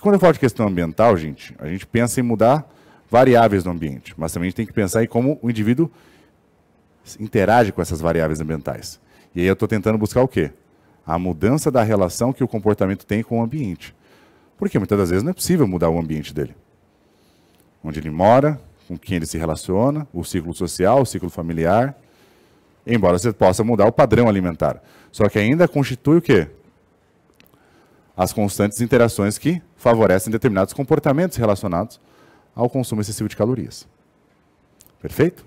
quando eu falo de questão ambiental, gente, a gente pensa em mudar variáveis no ambiente, mas também a gente tem que pensar em como o indivíduo interage com essas variáveis ambientais. E aí eu estou tentando buscar o quê? A mudança da relação que o comportamento tem com o ambiente. Porque muitas das vezes não é possível mudar o ambiente dele. Onde ele mora, com quem ele se relaciona, o ciclo social, o ciclo familiar. Embora você possa mudar o padrão alimentar. Só que ainda constitui o quê? As constantes interações que favorecem determinados comportamentos relacionados ao consumo excessivo de calorias. Perfeito?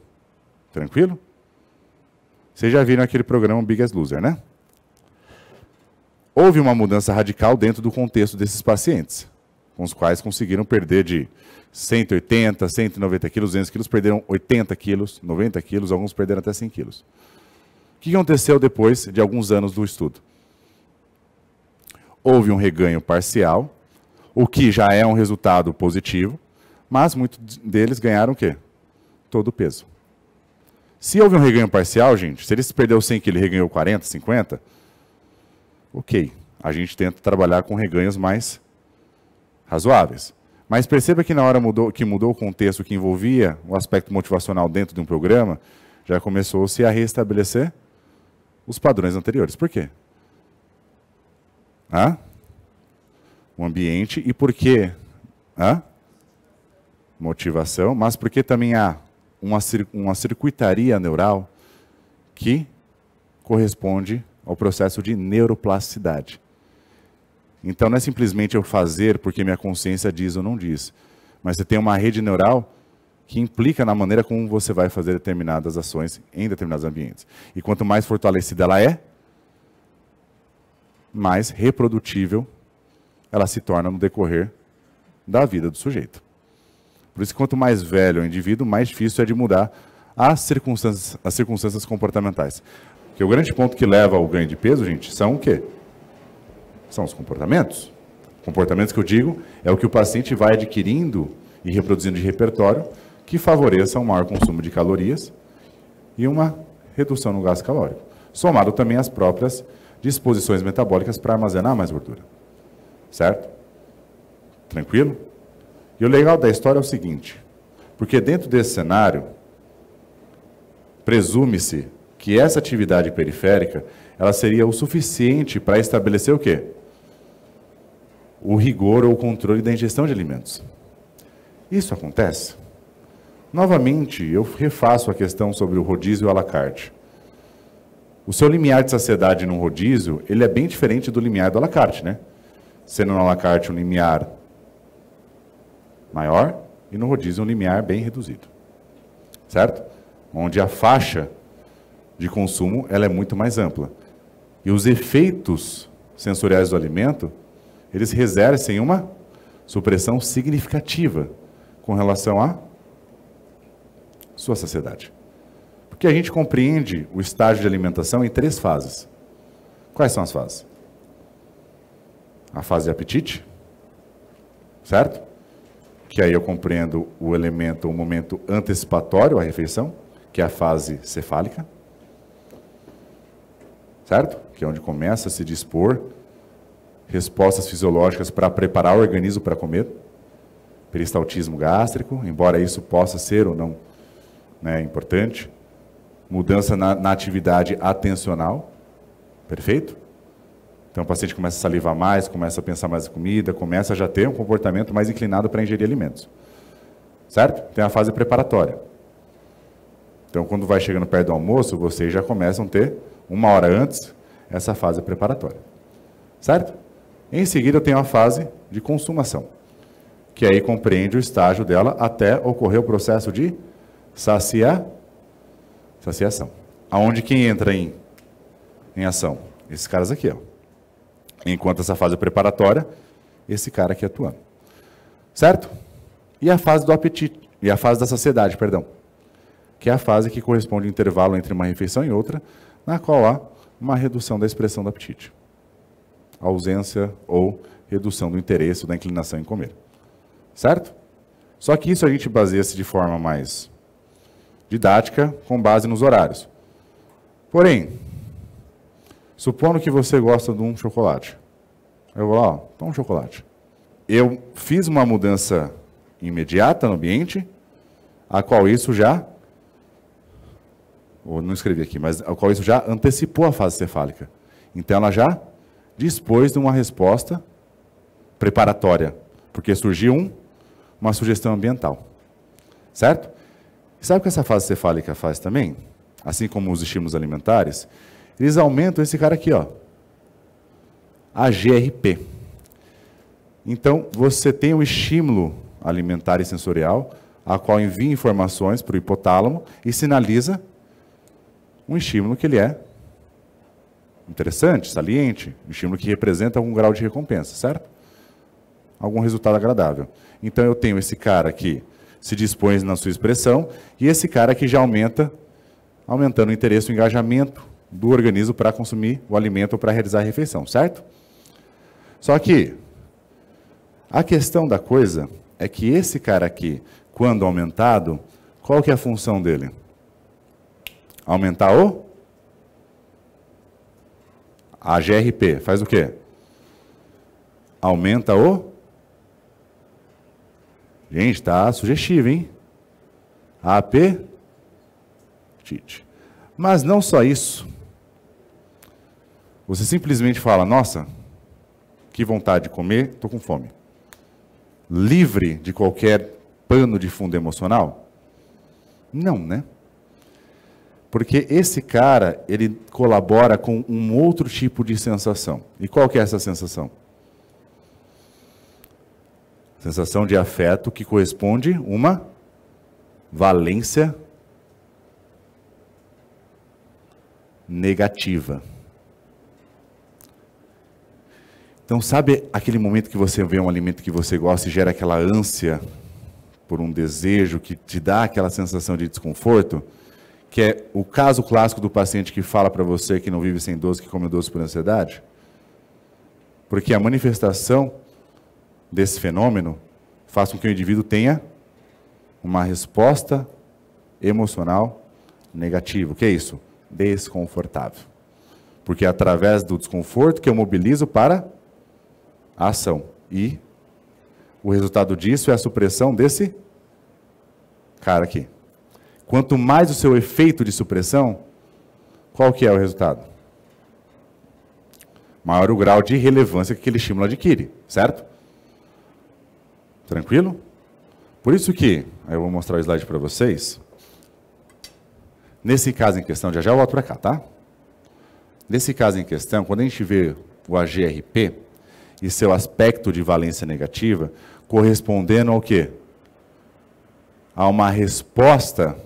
Tranquilo? Vocês já viram aquele programa Biggest Loser, né? Houve uma mudança radical dentro do contexto desses pacientes, com os quais conseguiram perder de 180, 190 quilos, 200 quilos, perderam 80 quilos, 90 quilos, alguns perderam até 100 quilos. O que aconteceu depois de alguns anos do estudo? Houve um reganho parcial, o que já é um resultado positivo, mas muitos deles ganharam o quê? Todo o peso. Se houve um reganho parcial, gente, se ele perdeu 100 quilos e reganhou 40, 50, ok, a gente tenta trabalhar com reganhos mais razoáveis. Mas perceba que na hora que mudou o contexto que envolvia o aspecto motivacional dentro de um programa, já começou-se a restabelecer os padrões anteriores. Por quê? O ambiente e por quê? Motivação, mas porque também há uma circuitaria neural que corresponde ao processo de neuroplasticidade. Então não é simplesmente eu fazer porque minha consciência diz ou não diz, mas você tem uma rede neural que implica na maneira como você vai fazer determinadas ações em determinados ambientes. E quanto mais fortalecida ela é, mais reprodutível ela se torna no decorrer da vida do sujeito. Por isso, quanto mais velho o indivíduo, mais difícil é de mudar as circunstâncias comportamentais. Porque o grande ponto que leva ao ganho de peso, gente, são o quê? São os comportamentos. Comportamentos que eu digo é o que o paciente vai adquirindo e reproduzindo de repertório que favoreça um maior consumo de calorias e uma redução no gasto calórico. Somado também às próprias disposições metabólicas para armazenar mais gordura. Certo? Tranquilo? E o legal da história é o seguinte, porque dentro desse cenário, presume-se que essa atividade periférica, ela seria o suficiente para estabelecer o quê? O rigor ou o controle da ingestão de alimentos. Isso acontece? Novamente, eu refaço a questão sobre o rodízio à la carte. O seu limiar de saciedade num rodízio, ele é bem diferente do limiar do à la carte, né? Sendo no à la carte um limiar maior e no rodízio um limiar bem reduzido. Certo? Onde a faixa de consumo ela é muito mais ampla. E os efeitos sensoriais do alimento, eles exercem uma supressão significativa com relação à sua saciedade. Porque a gente compreende o estágio de alimentação em 3 fases. Quais são as fases? A fase de apetite, certo? Que aí eu compreendo o elemento, o momento antecipatório à refeição, que é a fase cefálica, certo? Que é onde começa a se dispor respostas fisiológicas para preparar o organismo para comer, peristaltismo gástrico, embora isso possa ser ou não, né, importante, mudança na atividade atencional, perfeito? Então o paciente começa a salivar mais, começa a pensar mais em comida, começa a já ter um comportamento mais inclinado para ingerir alimentos. Certo? Tem a fase preparatória. Então quando vai chegando perto do almoço, vocês já começam a ter, 1 hora antes, essa fase preparatória. Certo? Em seguida eu tenho a fase de consumação, que aí compreende o estágio dela até ocorrer o processo de saciação. Aonde quem entra em ação? Esses caras aqui, ó. Enquanto essa fase preparatória, esse cara aqui atuando. Certo? E a fase do apetite, e a fase da saciedade, perdão. Que é a fase que corresponde ao intervalo entre uma refeição e outra, na qual há uma redução da expressão do apetite. Ausência ou redução do interesse ou da inclinação em comer. Certo? Só que isso a gente baseia-se de forma mais didática, com base nos horários. Porém, supondo que você gosta de um chocolate. Eu vou lá, ó, toma um chocolate. eu fiz uma mudança imediata no ambiente, a qual isso já, ou não escrevi aqui, mas a qual isso já antecipou a fase cefálica. Então ela já dispôs de uma resposta preparatória, porque surgiu uma sugestão ambiental. Certo? E sabe o que essa fase cefálica faz também? Assim como os estímulos alimentares, eles aumentam esse cara aqui, ó, a GRP. Então, você tem um estímulo alimentar e sensorial, a qual envia informações para o hipotálamo e sinaliza um estímulo que ele é interessante, saliente, um estímulo que representa algum grau de recompensa, certo? Algum resultado agradável. Então, eu tenho esse cara que se dispõe na sua expressão e esse cara que já aumentando o interesse, o engajamento do organismo para consumir o alimento ou para realizar a refeição, certo? Só que a questão da coisa é que esse cara aqui, quando aumentado, qual que é a função dele? Aumentar a GRP. Faz o quê? Aumenta Gente, tá sugestivo, hein? apetite. Mas não só isso. Você simplesmente fala, nossa, que vontade de comer, estou com fome. Livre de qualquer pano de fundo emocional? Não, né? Porque esse cara, ele colabora com um outro tipo de sensação. E qual que é essa sensação? Sensação de afeto que corresponde a uma valência negativa. Então, sabe aquele momento que você vê um alimento que você gosta e gera aquela ânsia por um desejo que te dá aquela sensação de desconforto? Que é o caso clássico do paciente que fala para você que não vive sem doce, que come doce por ansiedade? Porque a manifestação desse fenômeno faz com que o indivíduo tenha uma resposta emocional negativa. O que é isso? Desconfortável. Porque é através do desconforto que eu mobilizo para a ação. E o resultado disso é a supressão desse cara aqui. Quanto mais o seu efeito de supressão, qual que é o resultado? Maior o grau de relevância que aquele estímulo adquire, certo? Tranquilo? Por isso que, aí eu vou mostrar o slide para vocês. Nesse caso em questão, já eu volto para cá, tá? Nesse caso em questão, quando a gente vê o AGRP e seu aspecto de valência negativa, correspondendo ao quê? A uma resposta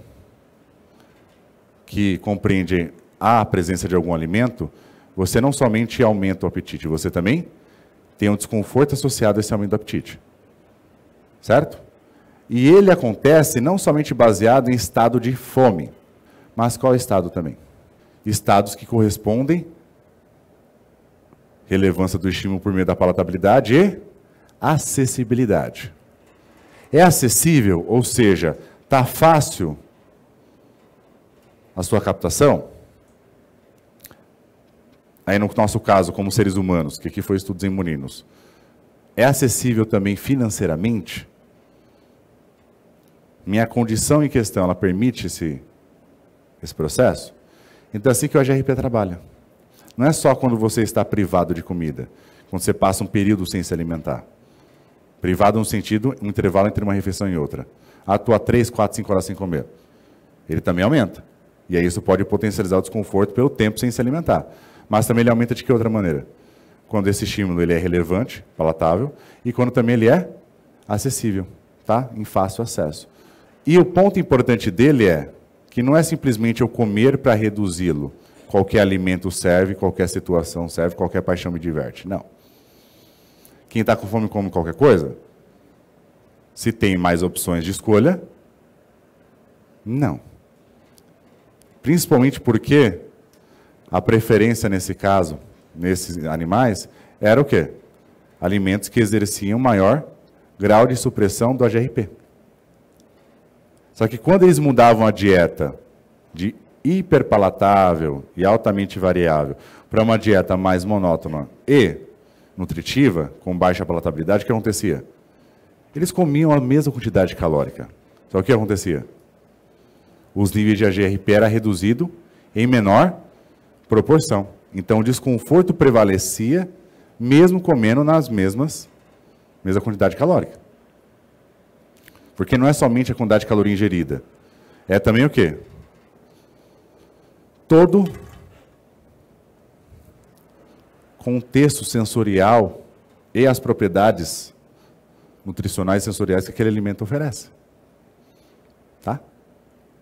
que compreende a presença de algum alimento, você não somente aumenta o apetite, você também tem um desconforto associado a esse aumento do apetite. Certo? E ele acontece não somente baseado em estado de fome, mas qual estado também? Estados que correspondem relevância do estímulo por meio da palatabilidade e acessibilidade. É acessível, ou seja, está fácil a sua captação? Aí no nosso caso, como seres humanos, que aqui foi estudos em meninos, é acessível também financeiramente? Minha condição em questão, ela permite esse processo? Então é assim que o AGRP trabalha. Não é só quando você está privado de comida, quando você passa um período sem se alimentar. Privado no sentido, um intervalo entre uma refeição e outra. Atua 3, 4, 5 horas sem comer. Ele também aumenta. E aí isso pode potencializar o desconforto pelo tempo sem se alimentar. Mas também ele aumenta de que outra maneira? Quando esse estímulo ele é relevante, palatável, e quando também ele é acessível, tá? Em fácil acesso. E o ponto importante dele é que não é simplesmente eu comer para reduzi-lo. Qualquer alimento serve, qualquer situação serve, qualquer paixão me diverte. Não. Quem está com fome come qualquer coisa? Se tem mais opções de escolha, não. Principalmente porque a preferência nesse caso, nesses animais, era o quê? Alimentos que exerciam maior grau de supressão do AGRP. Só que quando eles mudavam a dieta de hiperpalatável e altamente variável para uma dieta mais monótona e nutritiva, com baixa palatabilidade, o que acontecia? Eles comiam a mesma quantidade calórica. Só que o que acontecia? Os níveis de AGRP era reduzido em menor proporção. Então o desconforto prevalecia mesmo comendo nas mesma quantidade calórica. Porque não é somente a quantidade de caloria ingerida. É também o quê? Todo contexto sensorial e as propriedades nutricionais e sensoriais que aquele alimento oferece. Tá?